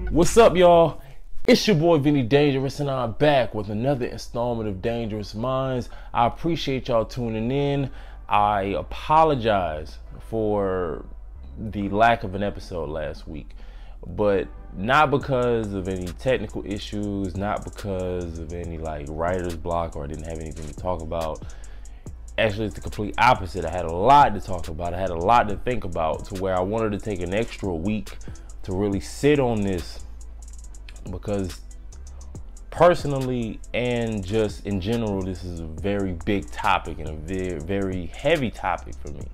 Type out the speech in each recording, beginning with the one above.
What's up, y'all? It's your boy Vinnie-Dangerous, and I'm back with another installment of Dangerous Minds. I appreciate y'all tuning in. I apologize for the lack of an episode last week, but not because of any technical issues, not because of any writer's block, or I didn't have anything to talk about. Actually, it's the complete opposite. I had a lot to talk about. I had a lot to think about, to where I wanted to take an extra week to really sit on this, because personally and just in general, this is a very big topic and a very, very heavy topic for me.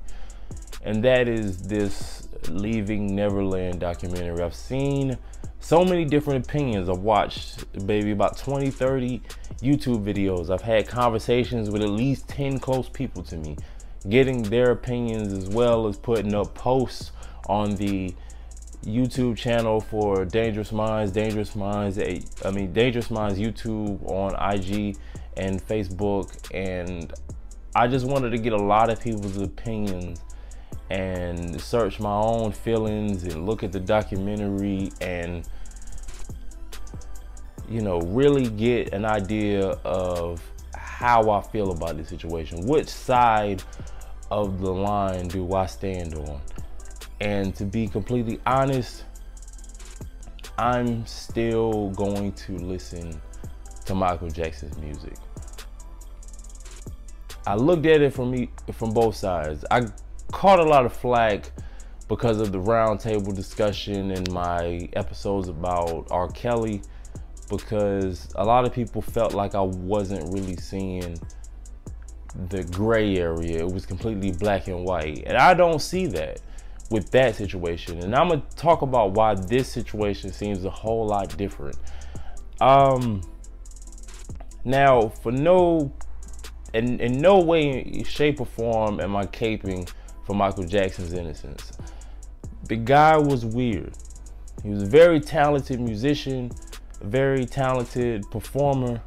And that is this Leaving Neverland documentary. I've seen so many different opinions. I've watched about 20, 30 YouTube videos. I've had conversations with at least 10 close people to me, getting their opinions, as well as putting up posts on the YouTube channel for Dangerous Minds YouTube on IG and Facebook. And I just wanted to get a lot of people's opinions and search my own feelings and look at the documentary and, you know, really get an idea of how I feel about this situation. Which side of the line do I stand on? And to be completely honest, I'm still going to listen to Michael Jackson's music. I looked at it from both sides. I caught a lot of flack because of the roundtable discussion in my episodes about R. Kelly, because a lot of people felt like I wasn't really seeing the gray area. It was completely black and white, and I don't see that with that situation. And I'm gonna talk about why this situation seems a whole lot different. Now, in no way, shape, or form am I caping for Michael Jackson's innocence. The guy was weird. He was a very talented musician, a very talented performer,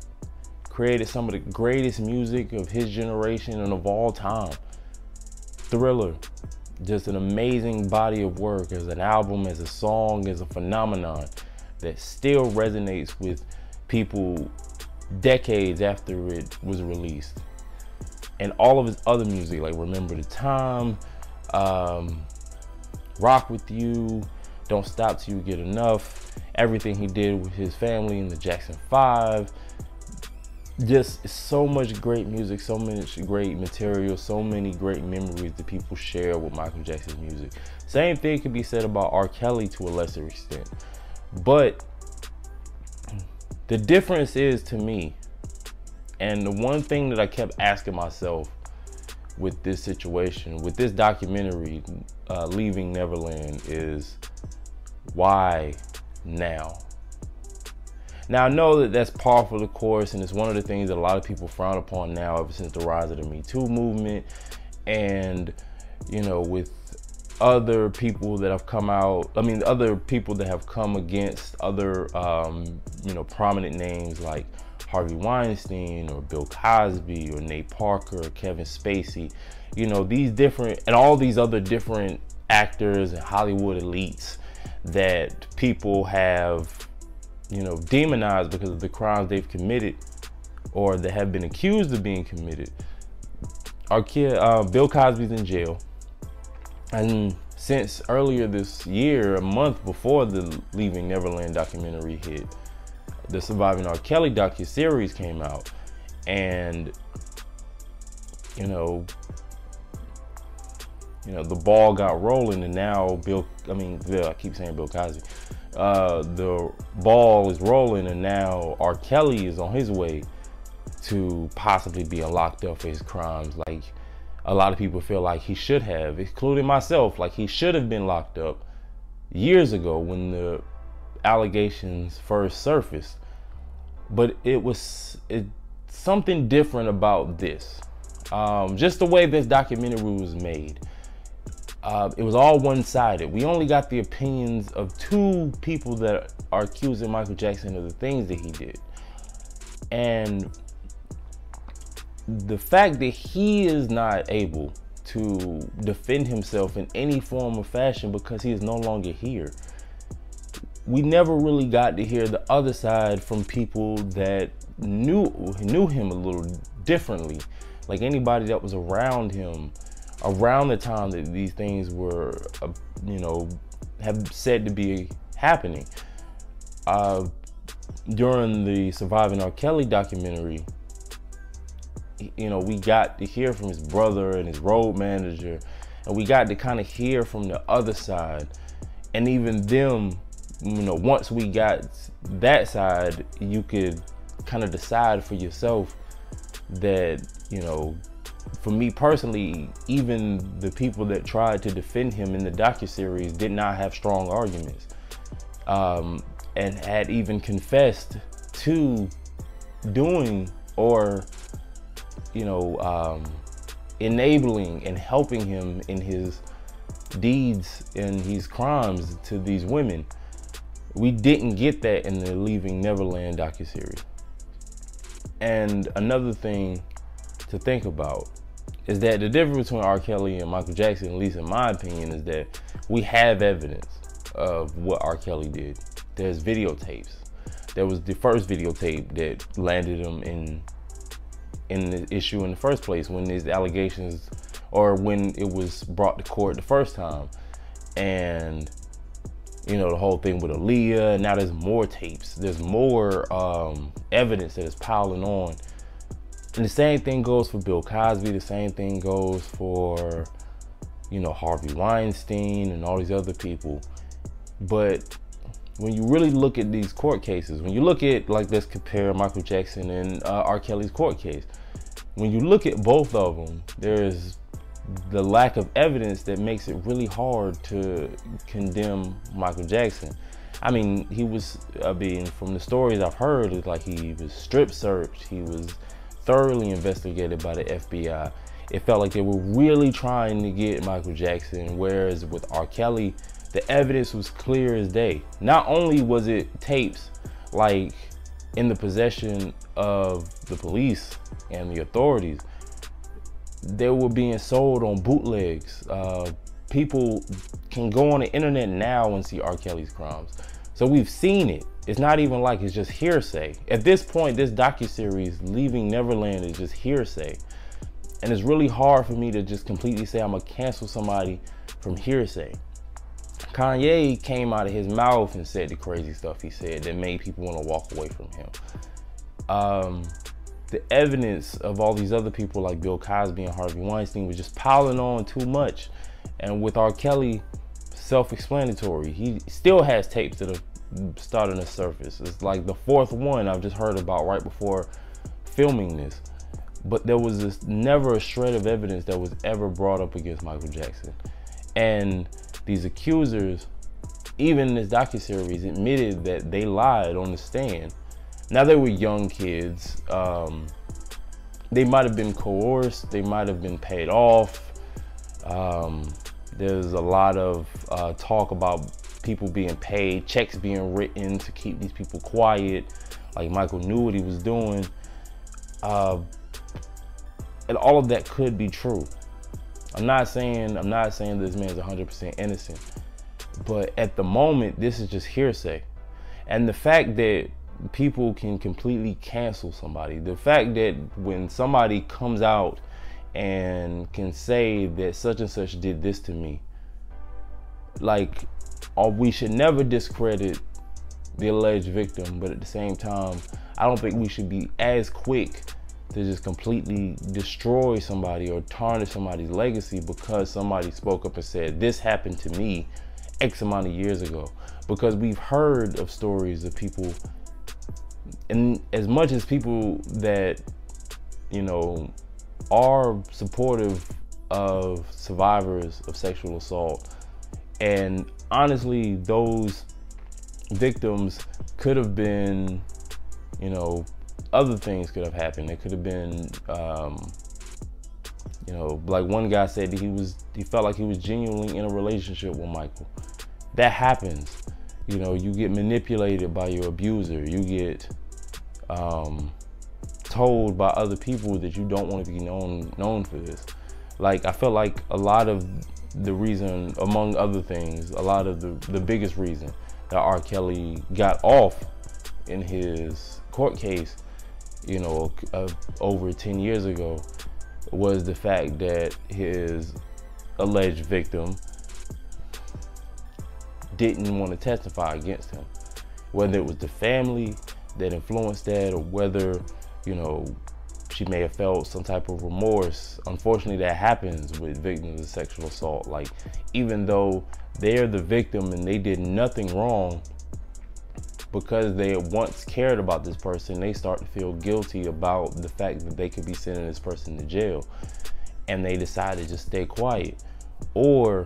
created some of the greatest music of his generation and of all time. Thriller, just an amazing body of work as an album, as a song, as a phenomenon that still resonates with people decades after it was released. And all of his other music, like Remember the Time, Rock With You, Don't Stop Till You Get Enough, everything he did with his family in the Jackson 5, just so much great music, so much great material, so many great memories that people share with Michael Jackson's music. Same thing could be said about R. Kelly to a lesser extent. But the difference is, to me, and the one thing that I kept asking myself with this situation, with this documentary, Leaving Neverland, is why now? Now, I know that that's par for the course, and it's one of the things that a lot of people frown upon now ever since the rise of the Me Too movement. And, you know, with other people that have come out, other people that have come against other, prominent names like Harvey Weinstein or Bill Cosby or Nate Parker or Kevin Spacey, you know, these different, and all these other different actors and Hollywood elites that people have, you know, demonized because of the crimes they've committed or that have been accused of being committed. Bill Cosby's in jail. And since earlier this year, a month before the Leaving Neverland documentary hit, the Surviving R. Kelly docuseries came out. And, you know, the ball got rolling, and now I keep saying Bill Cosby. The ball is rolling, and now R. Kelly is on his way to possibly being locked up for his crimes. Like a lot of people feel like he should have, including myself, like he should have been locked up years ago when the allegations first surfaced. But it's something different about this. Just the way this documentary was made. It was all one-sided. We only got the opinions of two people that are accusing Michael Jackson of the things that he did. And the fact that he is not able to defend himself in any form or fashion because he is no longer here. We never really got to hear the other side from people that knew him a little differently, like anybody that was around him around the time that these things were, have said to be happening. During the Surviving R. Kelly documentary, we got to hear from his brother and his road manager, and we got to kind of hear from the other side. And even them, once we got that side, you could kind of decide for yourself that, for me personally, even the people that tried to defend him in the docuseries did not have strong arguments, and had even confessed to doing or enabling and helping him in his deeds and his crimes to these women. We didn't get that in the Leaving Neverland docuseries. And another thing to think about is that the difference between R. Kelly and Michael Jackson, at least in my opinion, is that we have evidence of what R. Kelly did. There's videotapes. There was the first videotape that landed him in the issue in the first place, when these allegations, or when it was brought to court the first time. And the whole thing with Aaliyah, now there's more tapes, there's more evidence that is piling on. And the same thing goes for Bill Cosby, the same thing goes for Harvey Weinstein and all these other people. But when you really look at these court cases, when you look at, like, let's compare Michael Jackson and R. Kelly's court case, when you look at both of them, there's the lack of evidence that makes it really hard to condemn Michael Jackson. I mean, from the stories I've heard, it's like he was strip searched, he was thoroughly investigated by the FBI. It felt like they were really trying to get Michael Jackson, whereas with R. Kelly, the evidence was clear as day. Not only was it tapes, like, in the possession of the police and the authorities, they were being sold on bootlegs. People can go on the internet now and see R. Kelly's crimes. So we've seen it. It's not even like it's just hearsay. At this point, this docuseries, Leaving Neverland, is just hearsay. And it's really hard for me to just completely say I'm gonna cancel somebody from hearsay. Kanye came out of his mouth and said the crazy stuff he said that made people want to walk away from him. The evidence of all these other people like Bill Cosby and Harvey Weinstein was just piling on too much. And with R. Kelly, self-explanatory. He still has tapes that are starting to surface. It's like the fourth one I've just heard about right before filming this. But there was never a shred of evidence that was ever brought up against Michael Jackson. And these accusers, even in this docuseries, admitted that they lied on the stand. Now, they were young kids. They might have been coerced. They might have been paid off. There's a lot of talk about people being paid, checks being written to keep these people quiet. Like Michael knew what he was doing. And all of that could be true. I'm not saying this man's 100% innocent, but at the moment, this is just hearsay. And the fact that people can completely cancel somebody, the fact that when somebody comes out and can say that such and such did this to me, like, we should never discredit the alleged victim, but at the same time, I don't think we should be as quick to just completely destroy somebody or tarnish somebody's legacy because somebody spoke up and said, this happened to me X amount of years ago. Because we've heard of stories of people, and as much as people that, are supportive of survivors of sexual assault, and honestly, those victims could have been, other things could have happened. It could have been, like one guy said that he felt like he was genuinely in a relationship with Michael. That happens. You get manipulated by your abuser. You get told by other people that you don't want to be known for this. Like, I feel like a lot of the reason, among other things, a lot of the biggest reason that R. Kelly got off in his court case, you know, over 10 years ago, was the fact that his alleged victim didn't want to testify against him. Whether it was the family that influenced that, or whether, you know, she may have felt some type of remorse. Unfortunately, that happens with victims of sexual assault. Like, even though they're the victim and they did nothing wrong, because they once cared about this person, they start to feel guilty about the fact that they could be sending this person to jail, and they decide to just stay quiet. Or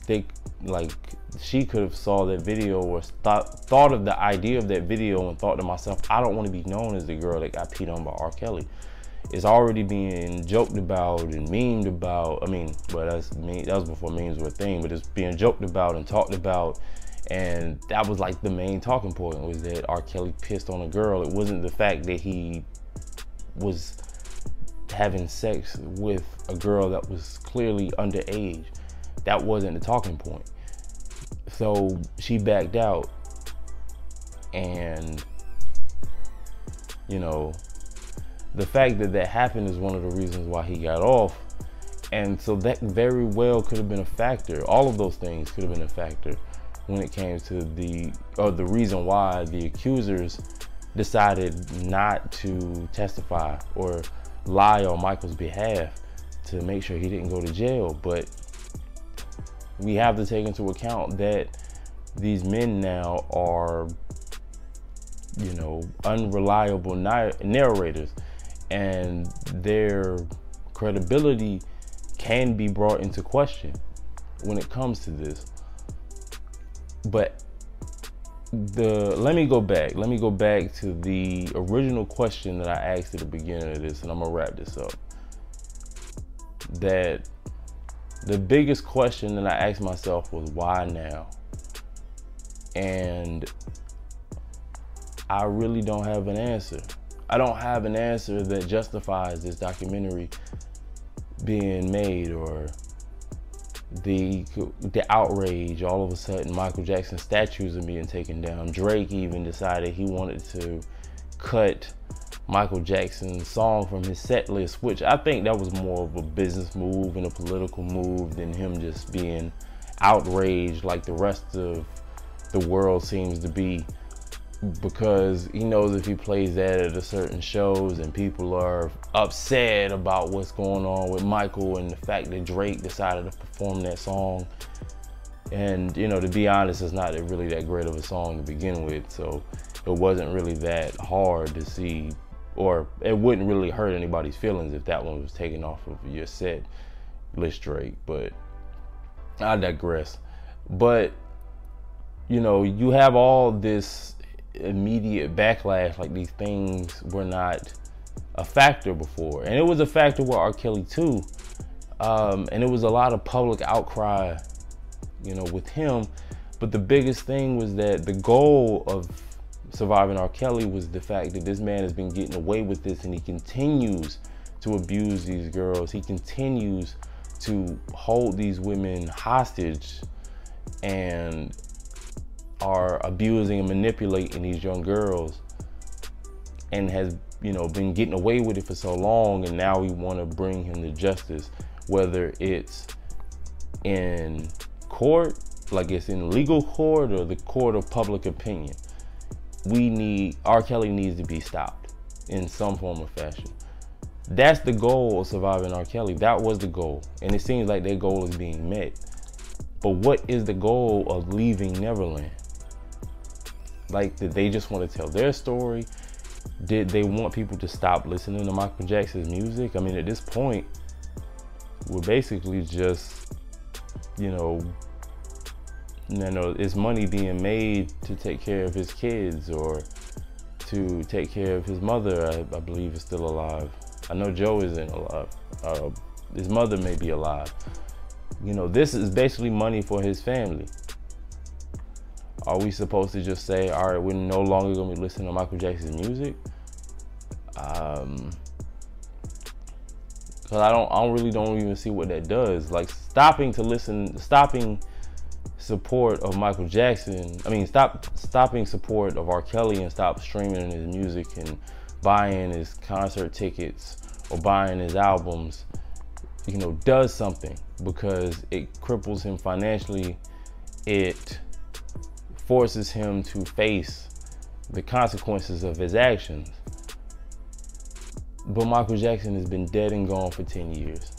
they, like, she could have saw that video or thought of the idea of that video and thought to myself, I don't want to be known as the girl that got peed on by R. Kelly. It's already being joked about and memed about. I mean, but that was before memes were a thing, but it's being joked about and talked about. And that was like the main talking point, was that R. Kelly pissed on a girl. It wasn't the fact that he was having sex with a girl that was clearly underage. That wasn't the talking point. So she backed out, and, you know, the fact that that happened is one of the reasons why he got off. And so that very well could have been a factor. All of those things could have been a factor when it came to the reason why the accusers decided not to testify or lie on Michael's behalf to make sure he didn't go to jail. But we have to take into account that these men now are, you know, unreliable narrators, and their credibility can be brought into question when it comes to this. But let me go back to the original question that I asked at the beginning of this, and I'm gonna wrap this up. That the biggest question that I asked myself was, why now? And I really don't have an answer. I don't have an answer that justifies this documentary being made, or the outrage. All of a sudden, Michael Jackson statues are being taken down. Drake even decided he wanted to cut Michael Jackson's song from his set list, which I think that was more of a business move and a political move than him just being outraged like the rest of the world seems to be, because he knows if he plays that at a certain shows and people are upset about what's going on with Michael and the fact that Drake decided to perform that song. And, you know, to be honest, it's not really that great of a song to begin with, so it wasn't really that hard to see, or it wouldn't really hurt anybody's feelings if that one was taken off of your set list, Drake. But I digress. But, you know, you have all this immediate backlash, like these things were not a factor before, and it was a factor with R. Kelly too, and it was a lot of public outcry, you know, with him. But the biggest thing was that the goal of Surviving R. Kelly was the fact that this man has been getting away with this, and he continues to abuse these girls. He continues to hold these women hostage and are abusing and manipulating these young girls, and has, you know, been getting away with it for so long. And now we want to bring him to justice, whether it's in court, like it's in legal court, or the court of public opinion. R. Kelly needs to be stopped in some form or fashion. That's the goal of Surviving R. Kelly. That was the goal, and it seems like that goal is being met. But what is the goal of Leaving Neverland? Like, did they just want to tell their story? Did they want people to stop listening to Michael Jackson's music? I mean, at this point, we're basically just, you know, it's money being made to take care of his kids, or to take care of his mother. I believe is still alive. I know Joe isn't alive. His mother may be alive. You know, this is basically money for his family. Are we supposed to just say, all right, we're no longer gonna be listening to Michael Jackson's music? Cause I don't even see what that does. Like stopping support of Michael Jackson. I mean, stopping support of R. Kelly and stop streaming his music and buying his concert tickets or buying his albums, you know, does something, because it cripples him financially. It forces him to face the consequences of his actions. But Michael Jackson has been dead and gone for 10 years.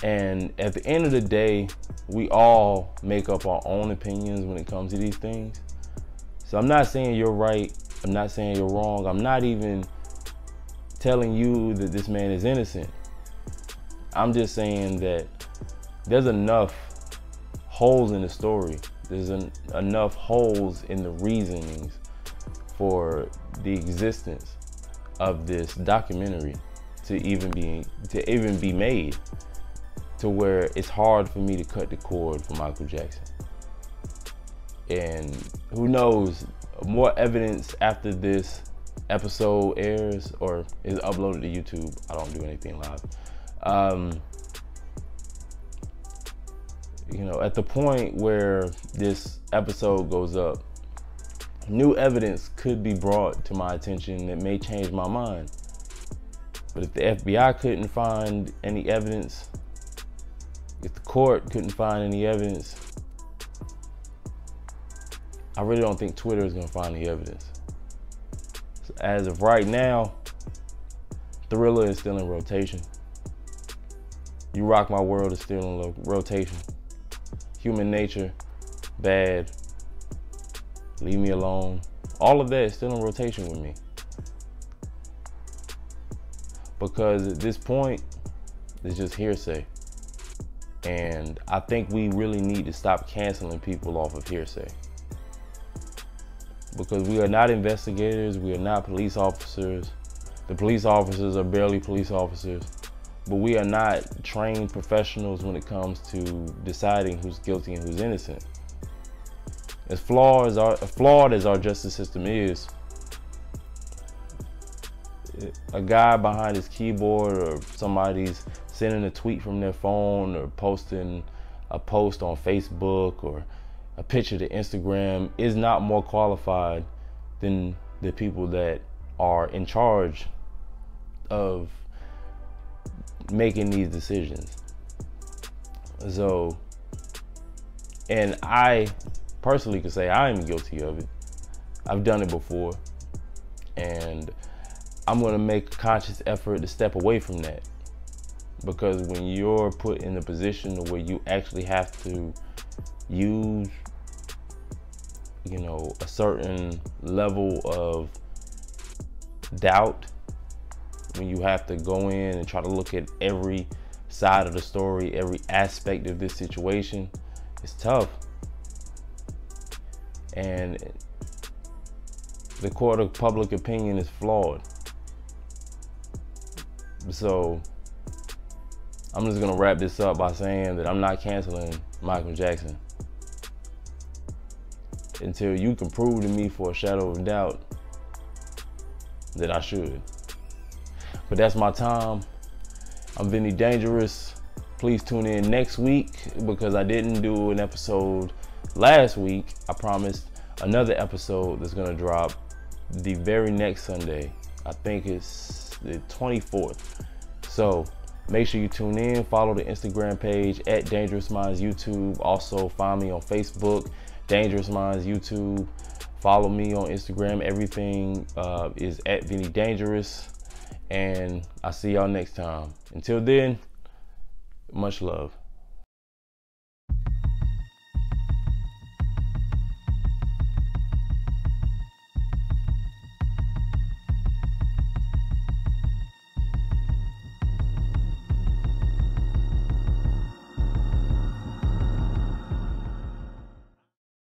And at the end of the day, we all make up our own opinions when it comes to these things. So I'm not saying you're right. I'm not saying you're wrong. I'm not even telling you that this man is innocent. I'm just saying that there's enough holes in the story. There's enough holes in the reasonings for the existence of this documentary to even be made, to where it's hard for me to cut the cord for Michael Jackson. And who knows, more evidence after this episode airs or is uploaded to YouTube. I don't do anything live. You know, at the point where this episode goes up, new evidence could be brought to my attention that may change my mind. But if the FBI couldn't find any evidence, if the court couldn't find any evidence, I really don't think Twitter is gonna find any evidence. So as of right now, Thriller is still in rotation. You Rock My World is still in rotation. Human Nature, Bad, Leave Me Alone, all of that is still in rotation with me. Because at this point, it's just hearsay. And I think we really need to stop canceling people off of hearsay. Because we are not investigators, we are not police officers. The police officers are barely police officers. But we are not trained professionals when it comes to deciding who's guilty and who's innocent. As flawed as our justice system is, a guy behind his keyboard or somebody's sending a tweet from their phone or posting a post on Facebook or a picture to Instagram is not more qualified than the people that are in charge of making these decisions. So, and I personally could say I am guilty of it. I've done it before, and I'm gonna make a conscious effort to step away from that. Because when you're put in a position where you actually have to use, you know, a certain level of doubt, when you have to go in and try to look at every side of the story, every aspect of this situation, it's tough. And the court of public opinion is flawed. So I'm just gonna wrap this up by saying that I'm not canceling Michael Jackson until you can prove to me for a shadow of doubt that I should. But that's my time. I'm Vinnie-Dangerous. Please tune in next week, because I didn't do an episode last week. I promised another episode that's gonna drop the very next Sunday. I think it's the 24th. So make sure you tune in, follow the Instagram page at Dangerous Minds YouTube. Also find me on Facebook, Dangerous Minds YouTube. Follow me on Instagram. Everything is at Vinnie-Dangerous. And I'll see y'all next time. Until then, much love.